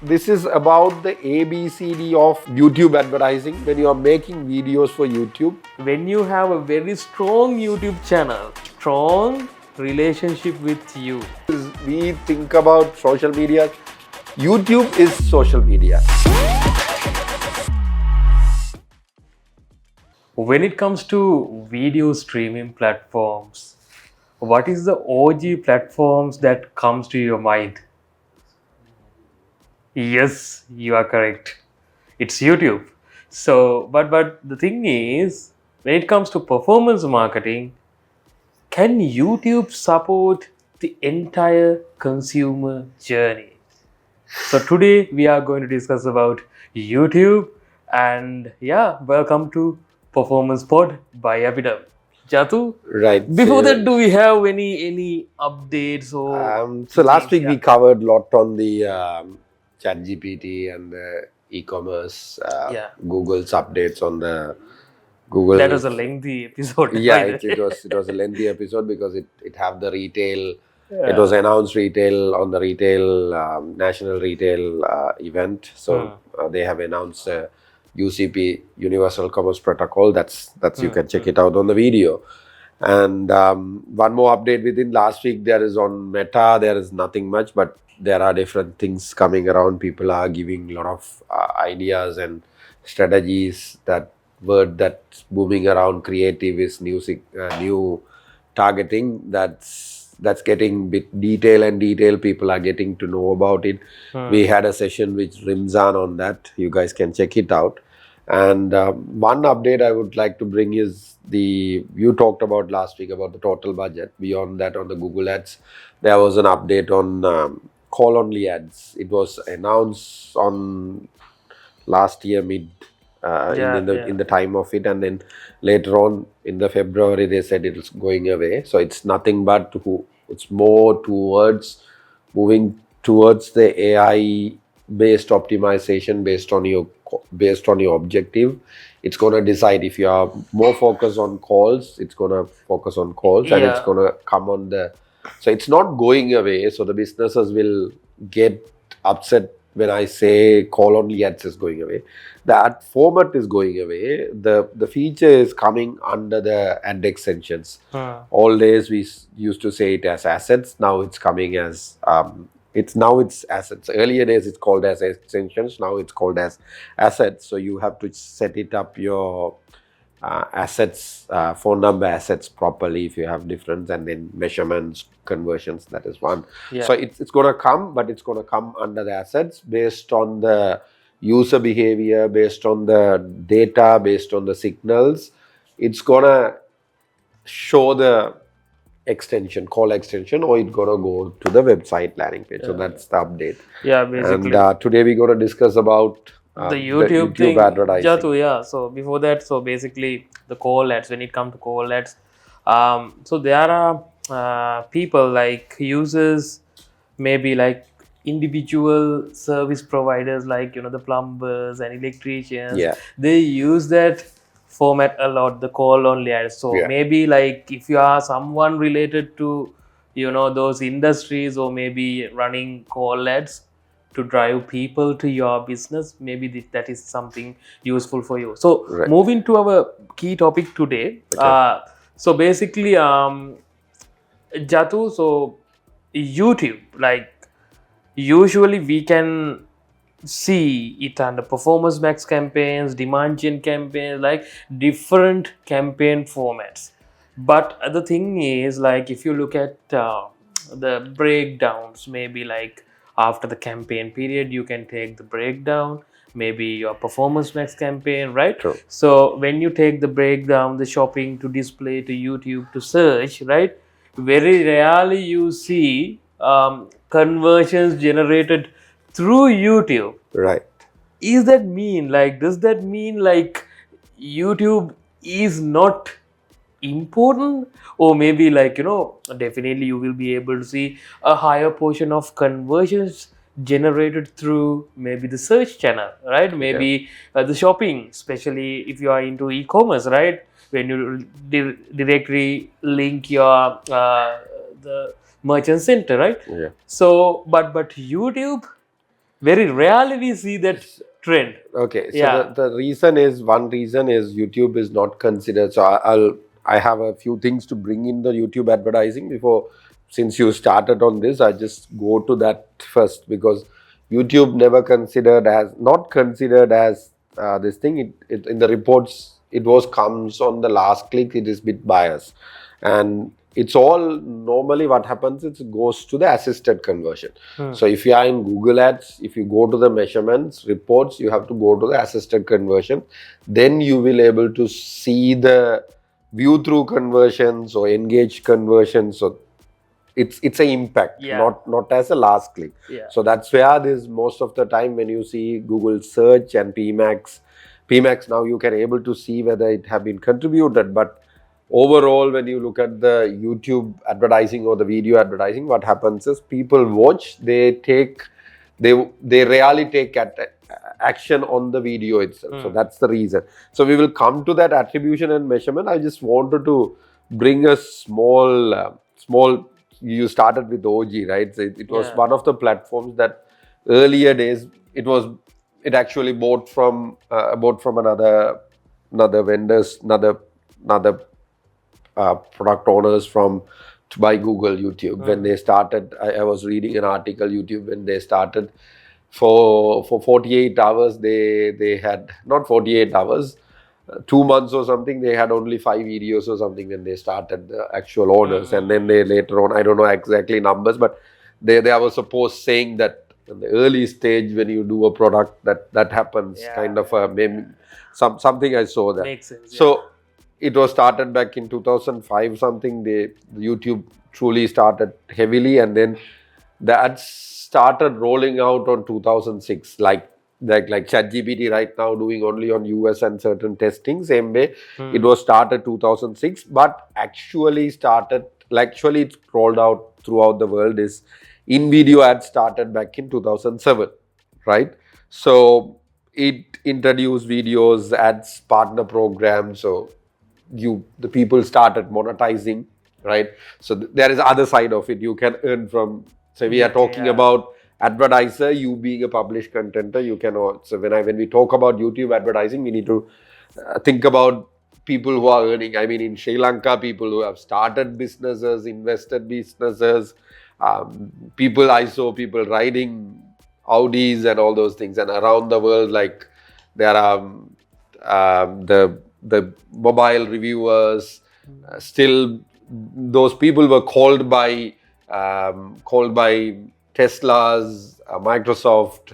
This is about the ABCD of YouTube advertising. When you are making videos for YouTube, When you have a very strong YouTube channel, strong relationship with you. we think about social media. YouTube is social media. When it comes to video streaming platforms, what is the OG platforms that comes to your mind? Yes, you are correct. It's YouTube. So, but the thing is, when it comes to performance marketing, can YouTube support the entire consumer journey? So today we are going to discuss about YouTube, and yeah, welcome to Performance Pod by APIDM. Jatu, Right. before that, do we have any updates or So last things? week we covered a lot on the ChatGPT and the e-commerce, Yeah. Google's updates on the Google. That was a lengthy episode. Yeah, by the way. it was a lengthy episode because it have the retail. Yeah. It was announced retail on the retail national retail event. So they have announced UCP Universal Commerce Protocol. That's you can check it out on the video. And one more update within last week. There is on Meta. There is nothing much, but there are different things coming around. People are giving a lot of ideas and strategies. That word that's booming around creative is new targeting. That's getting bit detail. People are getting to know about it. We had a session with Rimzan on that. You guys can check it out. And one update I would like to bring is you talked about last week about the total budget. Beyond that, on the Google Ads, there was an update on call-only ads. It was announced on last year mid in the time of it, and then later on in the February they said it's going away. So it's nothing but it's more towards moving towards the AI based optimization based on your objective. It's going to decide if you are more focused on calls. It's going to focus on calls, and it's going to come on so it's not going away. So the businesses will get upset when I say call only ads is going away. The ad format is going away. The feature is coming under the ad extensions. All days we used to say it as assets. Now it's coming as it's assets. Earlier days it's called as extensions. Now it's called as assets. So you have to set it up your assets, phone number assets properly if you have difference, and then measurements, conversions. That is one. So it's going to come, but it's going to come under the assets based on the user behavior, based on the data, based on the signals. It's going to show the call extension, or it's going to go to the website landing page. So that's the update. Yeah, basically. And today we're going to discuss about the YouTube thing. advertising. Jatu, yeah. So before that, so basically the call ads, when it comes to call ads, so there are people like users, maybe like individual service providers, like the plumbers and electricians. They use that format a lot, the call only ads. So maybe like if you are someone related to those industries, or maybe running call ads to drive people to your business, maybe that is something useful for you. So moving to our key topic today. So basically Jatu, so YouTube, like usually we can see it under performance max campaigns, demand gen campaigns, like different campaign formats. But the thing is, like if you look at the breakdowns, maybe like after the campaign period, you can take the breakdown, maybe your performance max campaign, right? True. So when you take the breakdown, the shopping to display to YouTube to search, right? Very rarely you see conversions generated through YouTube. Right. Does that mean like YouTube is not important, or maybe like definitely you will be able to see a higher portion of conversions generated through maybe the search channel, right? Maybe the shopping, especially if you are into e-commerce, right? When you directly link your the merchant center, right? So but YouTube, very rarely we see that trend. Okay, so Yeah. the one reason is YouTube is not considered. So I have a few things to bring in the YouTube advertising before, since you started on this, I just go to that first, because YouTube never considered as, not considered as this thing. It in the reports, it was comes on the last click. It is bit biased, and it's all normally what happens, it goes to the assisted conversion. So if you are in Google Ads, if you go to the measurements reports, you have to go to the assisted conversion. Then you will able to see the view through conversions or engaged conversions. So it's a impact, Yeah. not as a last click. Yeah. So that's where this, most of the time when you see Google search and PMax, now you can able to see whether it have been contributed. But overall, when you look at the YouTube advertising or the video advertising, what happens is people watch, they rarely take action on the video itself. So that's the reason. So we will come to that attribution and measurement. I just wanted to bring a small. You started with OG, right? So it was one of the platforms that earlier days it actually bought from another vendors, another product owners by Google YouTube. When they started, I was reading an article, YouTube, when they started, for 48 hours, they had, not 48 hours, 2 months or something, they had only 5 videos or something when they started, the actual owners. And then they later on, I don't know exactly numbers, but they were supposed saying that in the early stage, when you do a product, that happens, kind of maybe something I saw that. Makes sense. So it was started back in 2005 something. The YouTube truly started heavily, and then the ads started rolling out on 2006, like ChatGPT right now doing only on US and certain testing. Same way, it was started 2006, but actually it's rolled out throughout the world. Is in video ads started back in 2007, right? So it introduced videos, ads, partner programs. So the people started monetizing, right? So there is other side of it. You can earn from. So we are talking about advertiser, you being a published contenter, you can also, when we talk about YouTube advertising, we need to think about people who are earning. I mean, in Sri Lanka, people who have started businesses, invested businesses, people I saw people riding Audis and all those things. And around the world, like there are the mobile reviewers, still those people were called by Tesla's, Microsoft,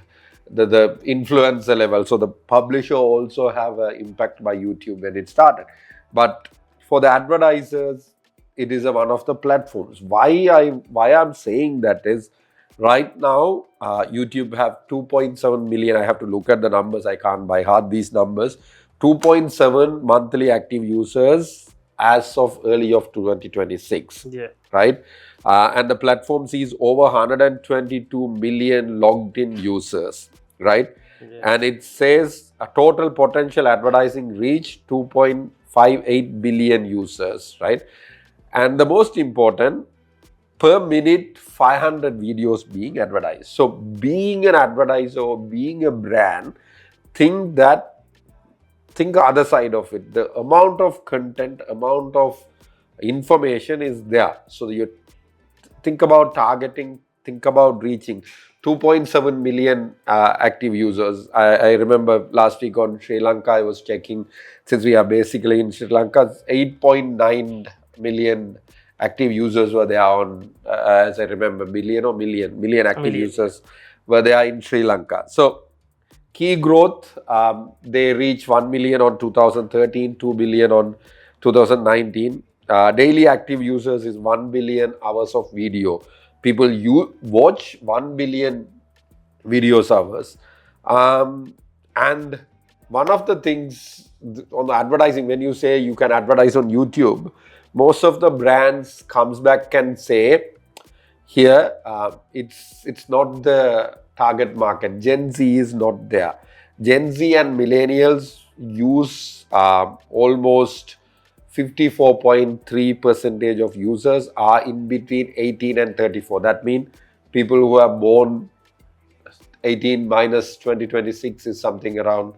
the influencer level. So the publisher also have an impact by YouTube when it started. But for the advertisers, it is one of the platforms. Why I'm saying that is, right now YouTube have 2.7 million. I have to look at the numbers. I can't by heart these numbers. 2.7 monthly active users as of early of 2026. Right? And the platform sees over 122 million logged in users, right? And it says a total potential advertising reach 2.58 billion users, right? And the most important, per minute 500 videos being advertised. So being an advertiser or being a brand, think the other side of it. The amount of content, amount of information is there. So you think about targeting, think about reaching 2.7 million active users. I remember last week on Sri Lanka, I was checking, since we are basically in Sri Lanka, 8.9 million active users were there on, as I remember, million active users were there in Sri Lanka. So key growth, they reached 1 million on 2013, 2 billion on 2019. Daily active users is 1 billion hours of video. People watch 1 billion videos hours. And one of the things on the advertising, when you say you can advertise on YouTube, most of the brands comes back and say, here, it's not the target market. Gen Z is not there. Gen Z and millennials use almost 54.3% of users are in between 18 and 34. That means people who are born 18 minus 2026 is something around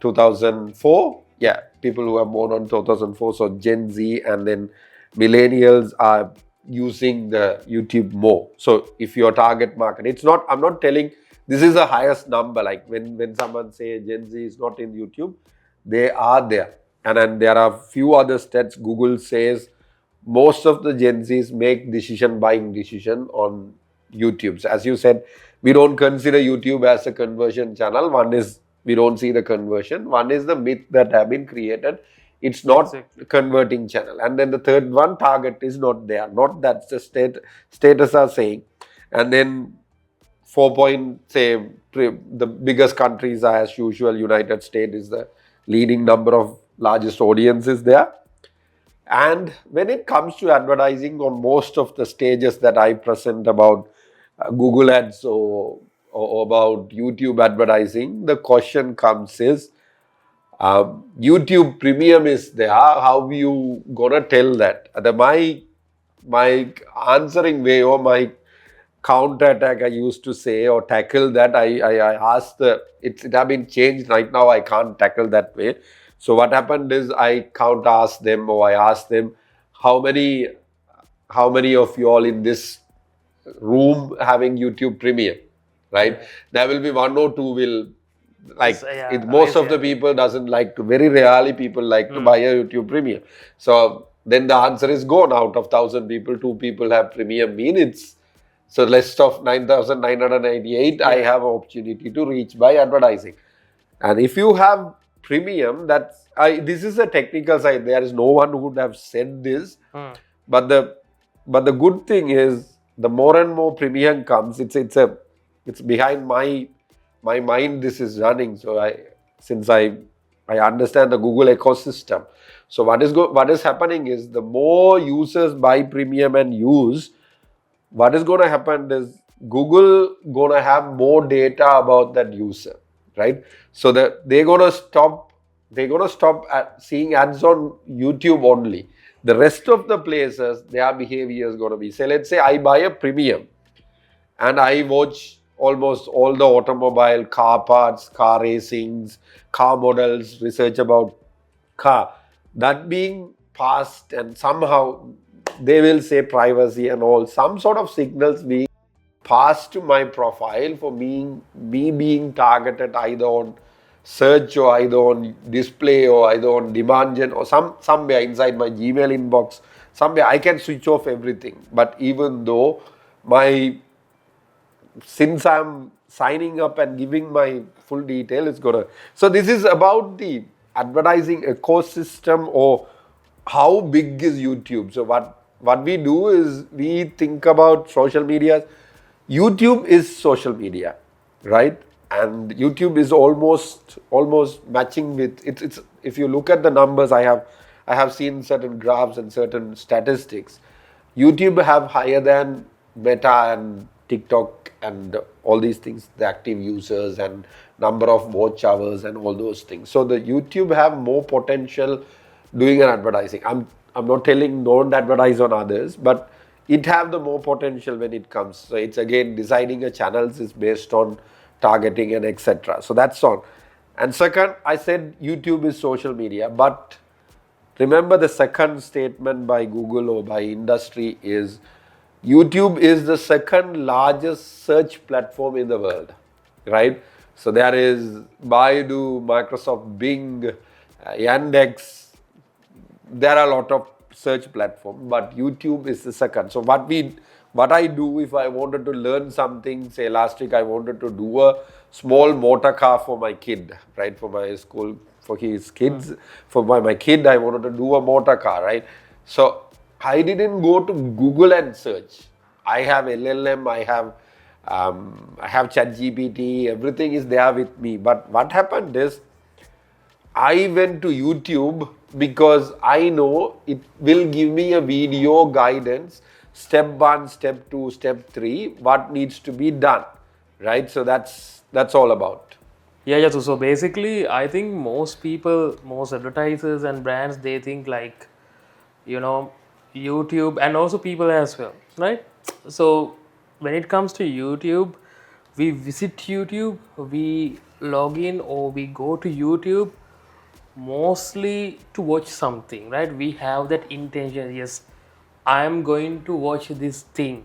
2004. Yeah, people who are born on 2004. So Gen Z and then millennials are using the YouTube more. So if your target market, it's not, I'm not telling this is the highest number. Like when someone say Gen Z is not in YouTube, they are there. And then there are few other stats. Google says most of the Gen Zs make buying decision on YouTube. So as you said, we don't consider YouTube as a conversion channel. One is we don't see the conversion. One is the myth that have been created. It's not Exactly. converting channel. And then the third one, target is not there. Not that's the status are saying. And then 4 point, say, the biggest countries are as usual. United States is the leading number of largest audiences there. And when it comes to advertising on most of the stages that I present about Google ads or about YouTube advertising, the question comes is, YouTube Premium is there. How you gonna tell that? My answering way or my counter attack I used to say or tackle that I asked it have been changed right now. I can't tackle that way. So what happened is I asked them or I asked them how many of you all in this room having YouTube Premium, right? There will be one or two will like So, yeah, most of the yeah. people doesn't like to, very rarely people like to buy a YouTube Premium. So then the answer is gone. Out of 1,000 people, 2 people have Premium means so list of 9,998 I have an opportunity to reach by advertising. And if you have Premium, this is a technical side. There is no one who would have said this. But the good thing is the more and more Premium comes, it's behind my mind this is running. So I understand the Google ecosystem. So what is happening is the more users buy Premium and use, what is going to happen is Google going to have more data about that user, right? So that they're going to stop at seeing ads on YouTube only. The rest of the places, their behavior is going to be, say, let's say I buy a Premium and I watch almost all the automobile, car parts, car racings, car models, research about car. That being passed and somehow they will say privacy and all, some sort of signals being passed to my profile for me being targeted either on search or either on display or either on demand gen or somewhere inside my Gmail inbox. Somewhere I can switch off everything. But even though since I'm signing up and giving my full detail, it's gonna. So this is about the advertising ecosystem or how big is YouTube. So what we do is we think about social media. YouTube is social media, right? And YouTube is almost matching with it's if you look at the numbers, I have seen certain graphs and certain statistics. YouTube have higher than Meta and TikTok and all these things, the active users and number of watch hours and all those things. So the YouTube have more potential doing an advertising. I'm not telling don't advertise on others, but it have the more potential when it comes. So it's again designing a channels is based on targeting and etc. So that's on. And second, I said YouTube is social media, but remember the second statement by Google or by industry is YouTube is the second largest search platform in the world, right? So there is Baidu, Microsoft Bing, Yandex. There are a lot of search platforms, but YouTube is the second. So what I do if I wanted to learn something, say last week I wanted to do a small motor car for my kid, right? For my school, for his kids, for my kid, I wanted to do a motor car, right? So I didn't go to Google and search. I have LLM, I have ChatGPT, everything is there with me. But what happened is I went to YouTube because I know it will give me a video guidance, step 1, step 2, step 3, what needs to be done, right? So that's all about. Yeah. So basically, I think most people, most advertisers and brands, they think like, YouTube and also people as well, right? So when it comes to YouTube, we visit YouTube, we log in or we go to YouTube mostly to watch something, right? We have that intention, yes, I am going to watch this thing,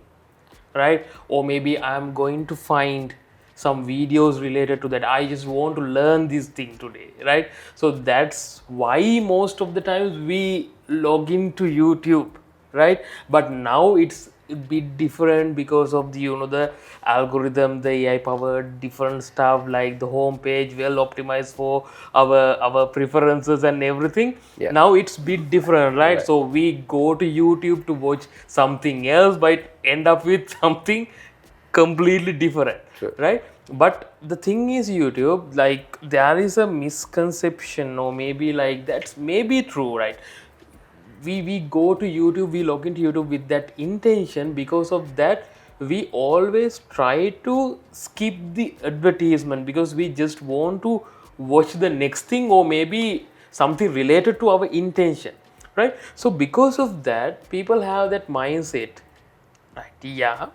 right? Or maybe I'm going to find some videos related to that. I just want to learn this thing today, right? So that's why most of the times we log into YouTube, right? But now it's a bit different because of the the algorithm, the AI powered different stuff, like the home page well optimized for our preferences and everything. Yeah. Now it's bit different, right? Right. So we go to YouTube to watch something else but end up with something completely different. True. Right? But the thing is, YouTube, like, there is a misconception, or maybe like that's maybe true, right? We go to YouTube, we log into YouTube with that intention. Because of that, we always try to skip the advertisement because we just want to watch the next thing, or maybe something related to our intention, right? So because of that, people have that mindset, right? Yeah,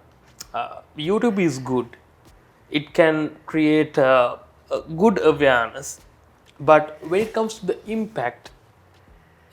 YouTube is good, it can create a good awareness, but when it comes to the impact,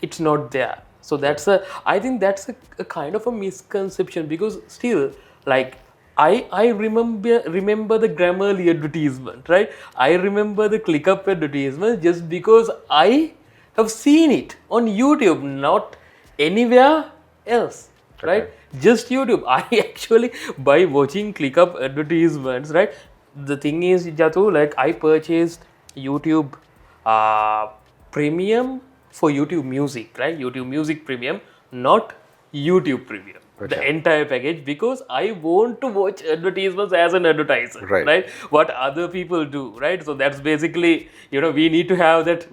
it's not there. So that's I think that's a kind of a misconception, because still, like, I remember the Grammarly advertisement, right? I remember the ClickUp advertisement just because I have seen it on YouTube, not anywhere else, right? Just YouTube. I actually, by watching ClickUp advertisements, right? The thing is, Jatu, like, I purchased YouTube Premium for YouTube Music, right? YouTube Music Premium, not YouTube Premium. The entire package, because I want to watch advertisements as an advertiser, right? What other people do, right? So that's basically, we need to have that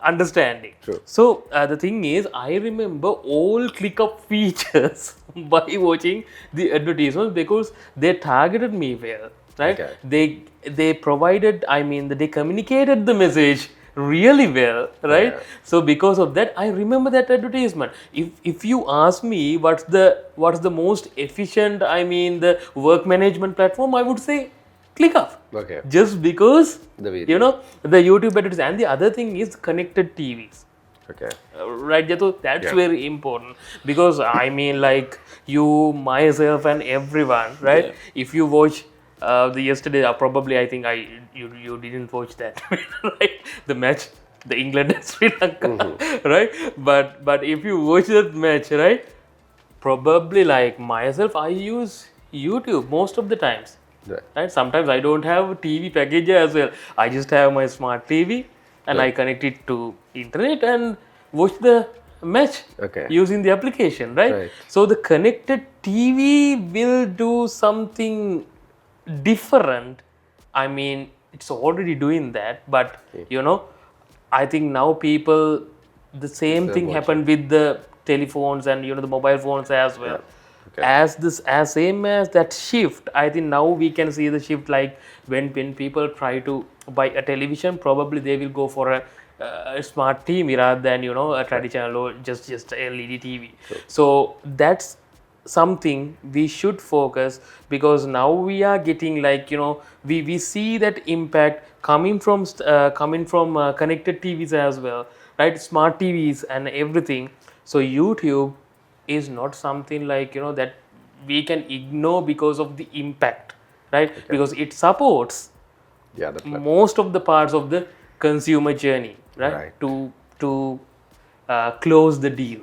understanding. So the thing is, I remember all ClickUp features by watching the advertisements, because they targeted me well, right? They provided, they communicated the message really well, right? So because of that, I remember that advertisement. If you ask me what's the most efficient, the work management platform, I would say ClickUp. Just because the YouTube advertisement. And the other thing is connected TVs. Right, Jatu? That's very important, because like, you, myself, and everyone, right? If you watch the yesterday, probably I think you didn't watch that, right? The match, the England and Sri Lanka, right? But if you watch that match, right? Probably, like myself, I use YouTube most of the times, right? Sometimes I don't have a TV package as well. I just have my smart TV, and I connect it to internet and watch the match using the application, right? So the connected TV will do something different. It's already doing that, but I think now people, the same thing happened with the telephones and the mobile phones as well. As same as that shift, I think now we can see the shift, like when people try to buy a television, probably they will go for a smart TV rather than a traditional or just a LED TV. So that's something we should focus, because now we are getting, like, we see that impact coming from connected TVs as well, right? Smart TVs and everything. So YouTube is not something, like, that we can ignore because of the impact, right? Because it supports most of the parts of the consumer journey, right? To close the deal.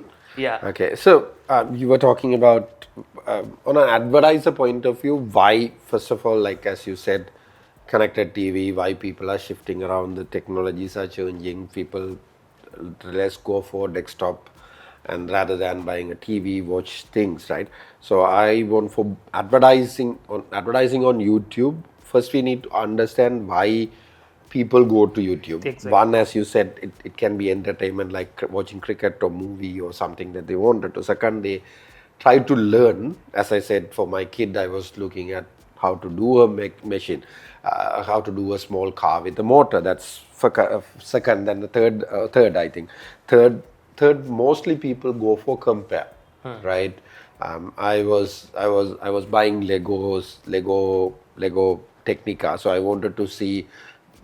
So you were talking about on an advertiser point of view, why, first of all, like as you said, connected TV, why people are shifting around, the technologies are changing, people let's go for desktop, and rather than buying a TV, watch things, right? So I want for advertising on YouTube, first we need to understand why people go to YouTube. One, as you said, it can be entertainment, like watching cricket or movie or something that they wanted to. Second, they try to learn. As I said, for my kid, I was looking at how to do a machine, how to do a small car with a motor. That's for second. Then the third, I think. Third, mostly people go for compare, right? I was buying Lego Technica. So I wanted to see,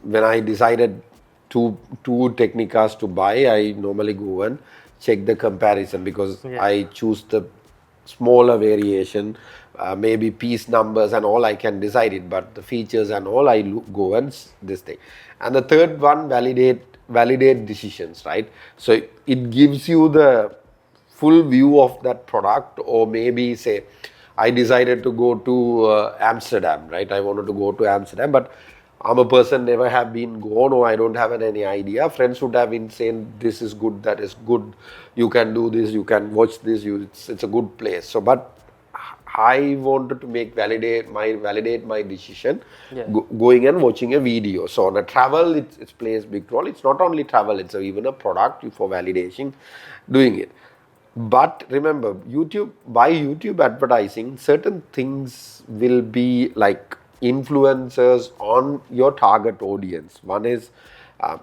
when I decided two Technicas to buy, I normally go and check the comparison, because Yeah. I choose the smaller variation, maybe piece numbers and all I can decide it, but the features and all I go and this thing. And the third one, validate decisions, right? So it gives you the full view of that product. Or maybe say I decided to go to Amsterdam, right? I wanted to go to Amsterdam, but I'm a person never have been gone, or I don't have any idea. Friends would have been saying this is good, that is good, you can do this, you can watch this, it's a good place. So but I wanted to validate my decision, Yeah. going and watching a video. So on a travel, it plays big role. It's not only travel, it's even a product for validation, doing it. But remember, by YouTube advertising, certain things will be like influencers on your target audience. One is,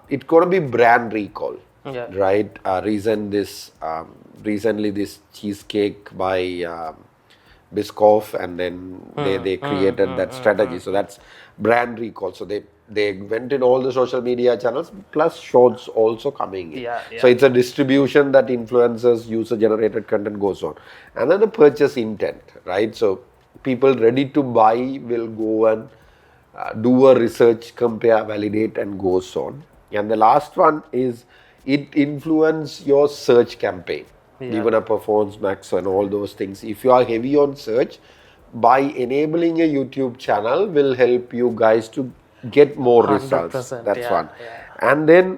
it's going to be brand recall, Yeah. right? Recently this cheesecake by Biscoff, and then they created that strategy. So that's brand recall. So they went in all the social media channels, plus shorts also coming in. Yeah, So yeah. it's a distribution that influencers, user generated content goes on. And then the purchase intent, right? So people ready to buy will go and do a research, compare, validate, and goes on. And the last one is, it influence your search campaign, Yeah. even a performance max and all those things. If you are heavy on search, by enabling a YouTube channel will help you guys to get more results. 100%. That's Yeah. one. Yeah. And then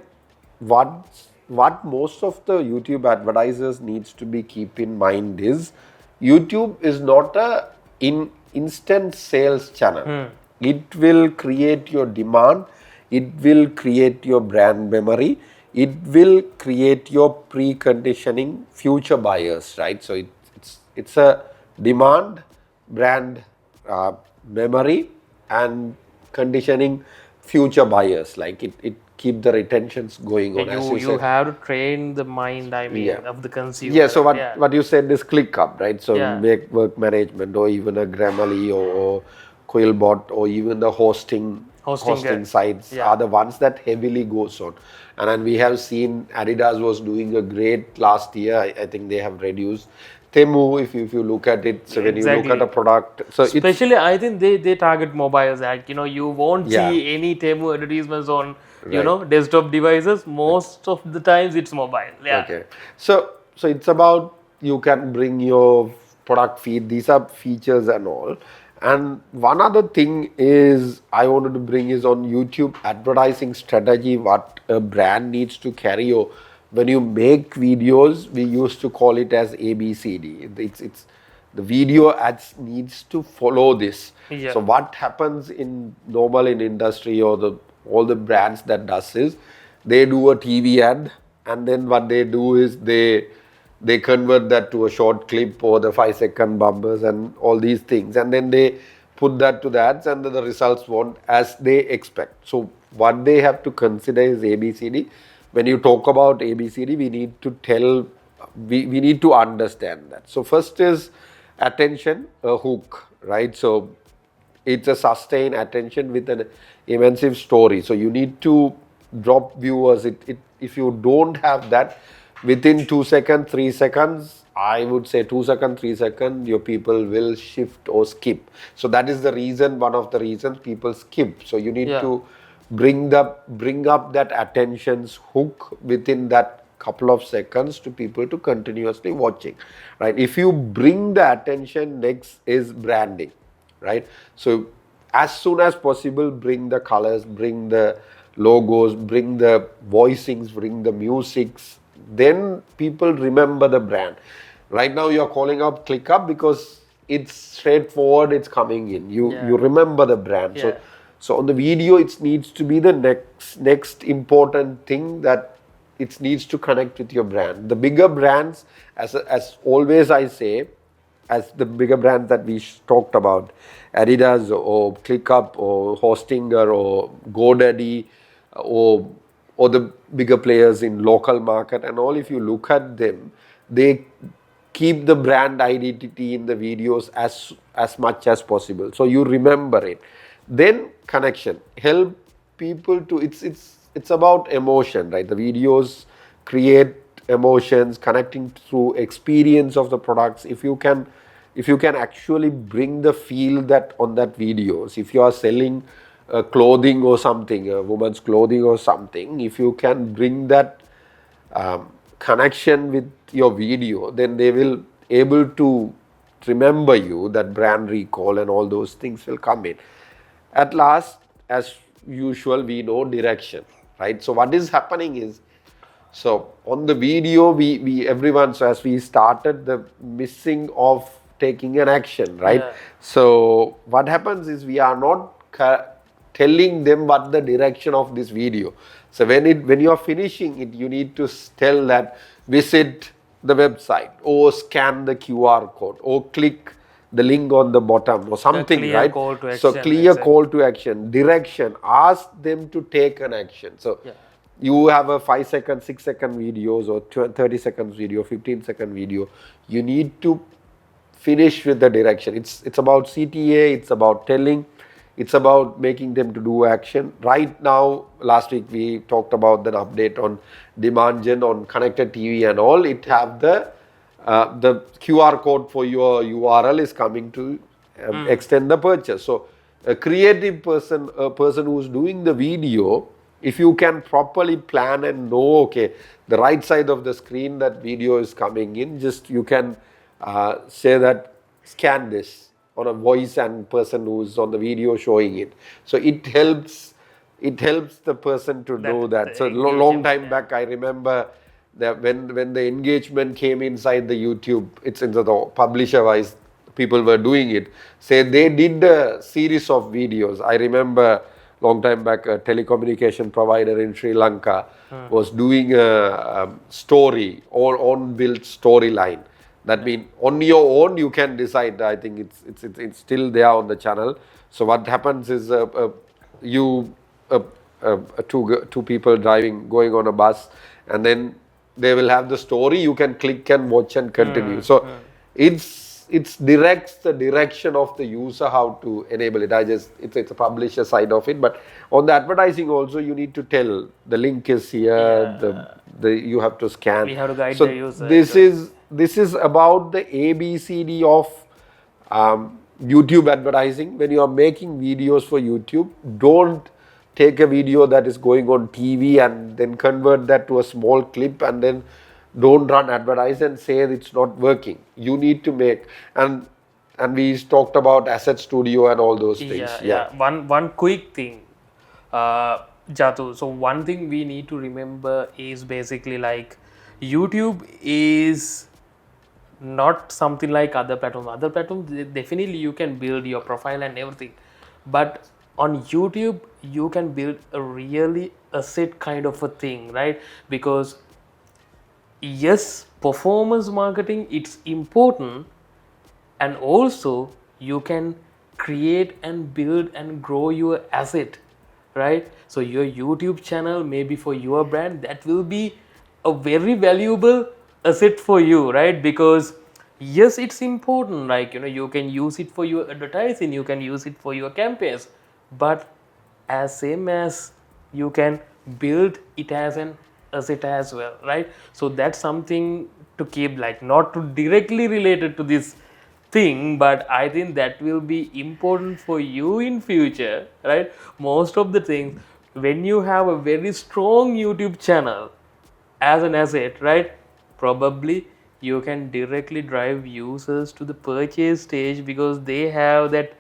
what most of the YouTube advertisers needs to be keep in mind is, YouTube is not a instant sales channel. It will create your demand, it will create your brand memory, it will create your preconditioning future buyers, right? So it's a demand, brand, memory, and conditioning future buyers. Like it keep the retentions going on, as You you said. have to train the mind, I mean, Yeah. of the consumer. Yeah, so Yeah. what you said is ClickUp, right? So Yeah. make work management, or even a Grammarly, or Quillbot, or even the hosting Hosting, sites yeah. are the ones that heavily goes on. And then we have seen Adidas was doing a great last year. I think they have reduced. Temu, if you look at it, so when you look at Exactly. a product, so it's, Especially, I think they target mobiles. Like, you won't Yeah. see any Temu advertisements on, Right. desktop devices. Most of the times it's mobile. Yeah. Okay. So it's about, you can bring your product feed. These are features and all. And one other thing is I wanted to bring is on YouTube advertising strategy, what a brand needs to carry. Or when you make videos, we used to call it as ABCD. It's the video ads needs to follow this. Yeah. So what happens in industry, or all the brands that does is, they do a TV ad, and then what they do is they convert that to a short clip, or the 5-second bumpers and all these things, and then they put that to the ads, and the results won't as they expect. So what they have to consider is ABCD. When you talk about ABCD, we need to understand that. So first is attention, a hook, right? So it's a sustained attention with an immersive story. So you need to drop viewers. If you don't have that within 2 seconds, 3 seconds, I would say 2 seconds, 3 seconds, your people will shift or skip. So that is the reason, one of the reasons people skip. So you need Yeah. to bring up that attention's hook within that couple of seconds to people to continuously watching, right? If you bring the attention, next is branding, right? So as soon as possible, bring the colors, bring the logos, bring the voicings, bring the musics, then people remember the brand. Right now you're calling up ClickUp because it's straightforward, it's coming in, you remember the brand. Yeah. So on the video, it needs to be the next important thing, that it needs to connect with your brand. The bigger brands, as always I say, as the bigger brands that we talked about, Adidas or ClickUp or Hostinger or GoDaddy, or the bigger players in local market and all, if you look at them, they keep the brand identity in the videos as much as possible, so you remember it. Then connection, help people to, it's about emotion, right? The videos create emotions, connecting through experience of the products. If you can actually bring the feel that on that videos, if you are selling clothing or something, a woman's clothing or something, if you can bring that connection with your video, then they will able to remember you, that brand recall and all those things will come in. At last, as usual, we know direction, right? So what is happening is, so on the video, we everyone, so as we started, the missing of taking an action, right? Yeah. So what happens is, we are not telling them what the direction of this video. So when you are finishing it, you need to tell that visit the website, or scan the QR code, or click the link on the bottom, or something, clear right? call to So action, clear exactly. call to action, direction, ask them to take an action. So you have a 5-second, 6-second videos, or 30 seconds video, 15-second video, you need to finish with the direction. It's about CTA, it's about telling, it's about making them to do action. Right now, last week we talked about the update on demand gen on connected TV and all. It have the QR code for your URL is coming to extend the purchase. So a creative person, a person who's doing the video, if you can properly plan and know, okay, the right side of the screen that video is coming in, just you can say that scan this on a voice and person who's on the video showing it. So it helps the person to know that. So long time back, I remember that when the engagement came inside the YouTube, it's in the publisher wise, people were doing it. Say they did a series of videos. I remember long time back, a telecommunication provider in Sri Lanka was doing a story, or on-built storyline. That means on your own you can decide. I think it's still there on the channel. So what happens is two people going on a bus, and then they will have the story. You can click and watch and continue. So it directs the direction of the user how to enable it. It's a publisher side of it, but on the advertising also you need to tell the link is here. You have to scan. We have to guide so the user. this is about the ABCD of YouTube advertising. When you are making videos for YouTube, don't take a video that is going on TV and then convert that to a small clip and then don't run advertise and say it's not working. You need to make, and we talked about Asset Studio and all those things. One quick thing, Jatu. So one thing we need to remember is basically like YouTube is not something like other platforms. Other platforms, definitely you can build your profile and everything, but on YouTube you can build a really asset kind of a thing, right? Because yes, performance marketing, it's important, and also you can create and build and grow your asset, right? So your YouTube channel, maybe for your brand, that will be a very valuable asset for you, right? Because yes, it's important, like you can use it for your advertising, you can use it for your campaigns, but as same as you can build it as an asset as well, right? So that's something to keep, like not to directly related to this thing, but I think that will be important for you in future, right? Most of the things, when you have a very strong YouTube channel as an asset, right, probably you can directly drive users to the purchase stage because they have that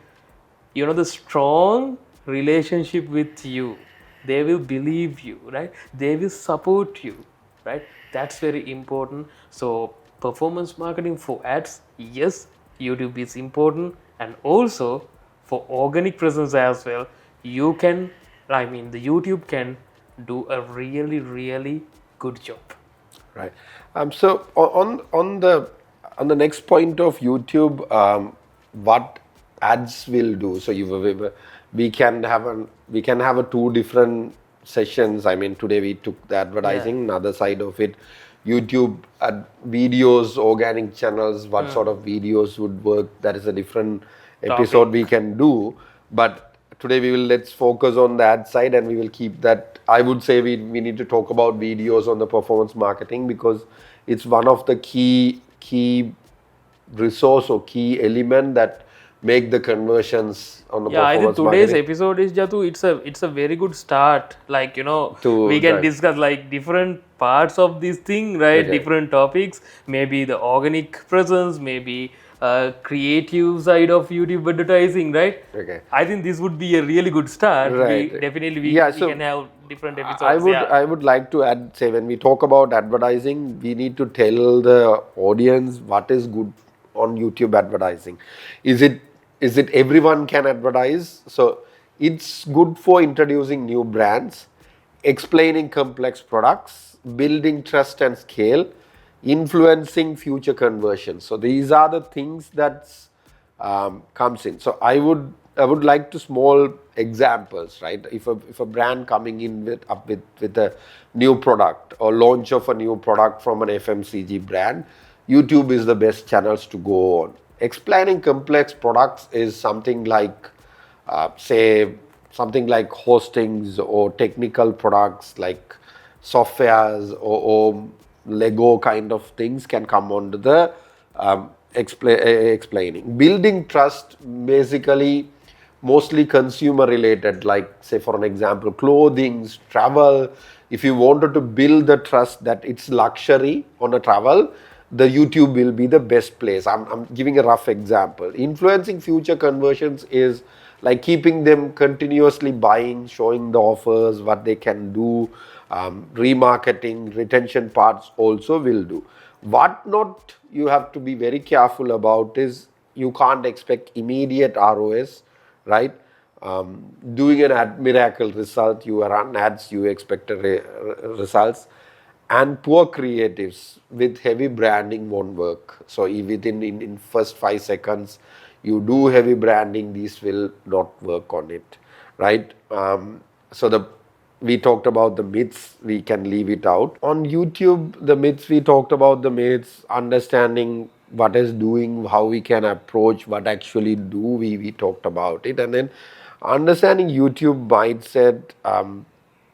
the strong relationship with you. They will believe you, right? They will support you, right? That's very important. So performance marketing for ads, yes, YouTube is important, and also for organic presence as well. You can, the YouTube can do a really, really good job. Right. So on the next point of YouTube, what ads will do. So we can have a two different sessions. I mean, today we took the advertising, another side of it YouTube videos, organic channels, what sort of videos would work. That is a different episode we can do. But today let's focus on the ad side, and we will keep that. I would say we need to talk about videos on the performance marketing, because it's one of the key resource or key element that make the conversions on the Yeah, I think performance today's marketing. episode is Jatu. It's a very good start. Like To we can drive. discuss like different parts of this thing, right? Okay. Different topics. Maybe the organic presence, maybe creative side of YouTube advertising, right? Okay. I think this would be a really good start. Right. We definitely Yeah, we so can have different episodes. I would like to add, say, when we talk about advertising, we need to tell the audience what is good on YouTube advertising. Is it everyone can advertise? So it's good for introducing new brands, explaining complex products, building trust and scale, influencing future conversions. So these are the things that comes in. So I would like to small examples, right? If a brand coming in with a new product or launch of a new product from an FMCG brand, YouTube is the best channels to go on. Explaining complex products is something like say something like hostings or technical products like softwares or Lego kind of things can come under the explaining. Building trust, basically mostly consumer related, like say for an example clothing, travel. If you wanted to build the trust that it's luxury on a travel, the YouTube will be the best place. I'm giving a rough example. Influencing future conversions is like keeping them continuously buying, showing the offers, what they can do, remarketing, retention parts also will do. What not you have to be very careful about is you can't expect immediate ROS, right? Doing an ad miracle result, you run ads, you expect results. And poor creatives with heavy branding won't work. So within in first 5 seconds, you do heavy branding, these will not work on it, right? So we talked about the myths, we can leave it out. On YouTube, the myths, we talked about the myths, understanding what is doing, how we can approach, what actually do, we talked about it. And then understanding YouTube mindset,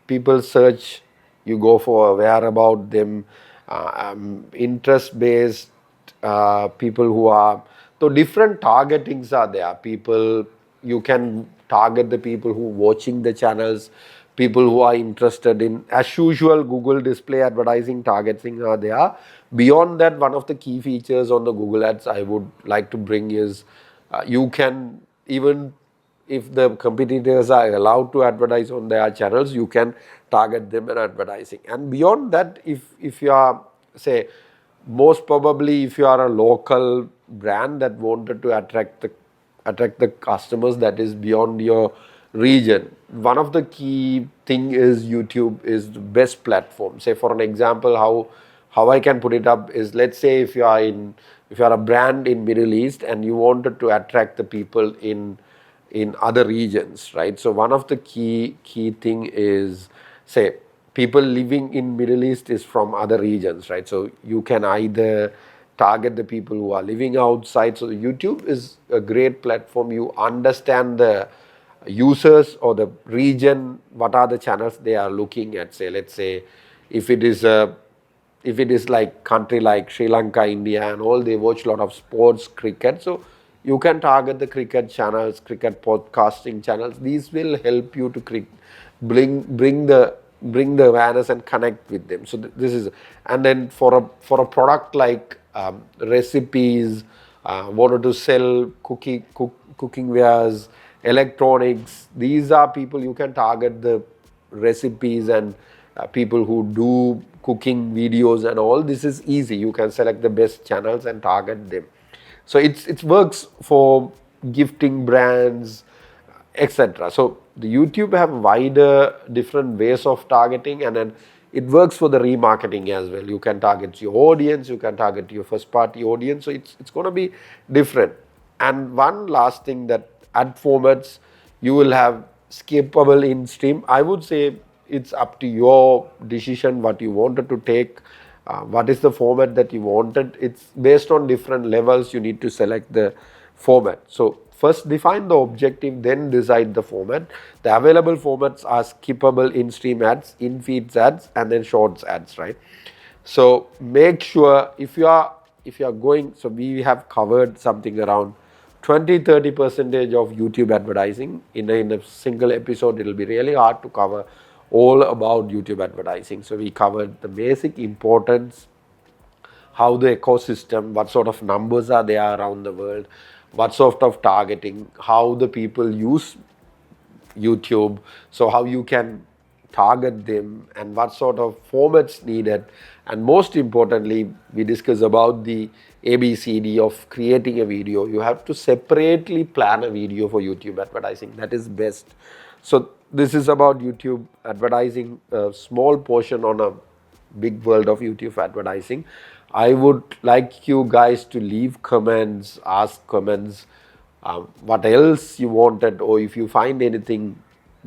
people search, you go for aware about them, interest based, people who are, so different targetings are there. People, you can target the people who watching the channels, people who are interested in, as usual, Google display advertising targeting are there. Beyond that, one of the key features on the Google ads I would like to bring is you can, even if the competitors are allowed to advertise on their channels, you can target them in advertising. And beyond that, if you are, say, most probably if you are a local brand that wanted to attract the customers that is beyond your region, one of the key thing is YouTube is the best platform. Say for an example, how I can put it up is, let's say if you are a brand in Middle East and you wanted to attract the people in other regions, right? So one of the key thing is, say, people living in Middle East is from other regions, right? So you can either target the people who are living outside. So YouTube is a great platform. You understand the users or the region, what are the channels they are looking at. Say, let's say if it is like country like Sri Lanka, India and all, they watch a lot of sports, cricket. So you can target the cricket channels, cricket podcasting channels. These will help you to bring the awareness and connect with them. So this is, and then for a product like recipes, wanted to sell cooking wares, electronics. These are people you can target the recipes and people who do cooking videos and all. This is easy. You can select the best channels and target them. So it works for gifting brands, etc. So the YouTube have wider different ways of targeting, and then it works for the remarketing as well. You can target your audience, you can target your first party audience. So it's going to be different. And one last thing, that ad formats, you will have skippable in stream. I would say it's up to your decision what you wanted to take. what is the format that you wanted. It's based on different levels. You need to select the format. So first define the objective, then decide the format. The available formats are skippable in-stream ads, in-feeds ads, and then shorts ads, right? So make sure if you are going, so we have covered something around 20-30% of YouTube advertising in a single episode. It will be really hard to cover all about YouTube advertising. So we covered the basic importance, how the ecosystem, what sort of numbers are there around the world, what sort of targeting, how the people use YouTube, so how you can target them and what sort of formats needed. And most importantly, we discuss about the ABCD of creating a video. You have to separately plan a video for YouTube advertising. That is best. So this is about YouTube advertising, a small portion on a big world of YouTube advertising. I would like you guys to leave comments, ask comments, what else you wanted, or if you find anything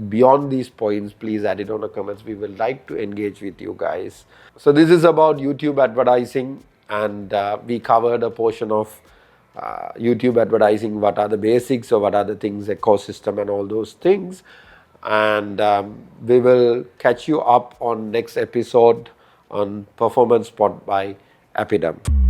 beyond these points, please add it on the comments. We will like to engage with you guys. So this is about YouTube advertising, and we covered a portion of YouTube advertising, what are the basics or what are the things, ecosystem and all those things. And we will catch you up on next episode on Performance Spot by APIDM.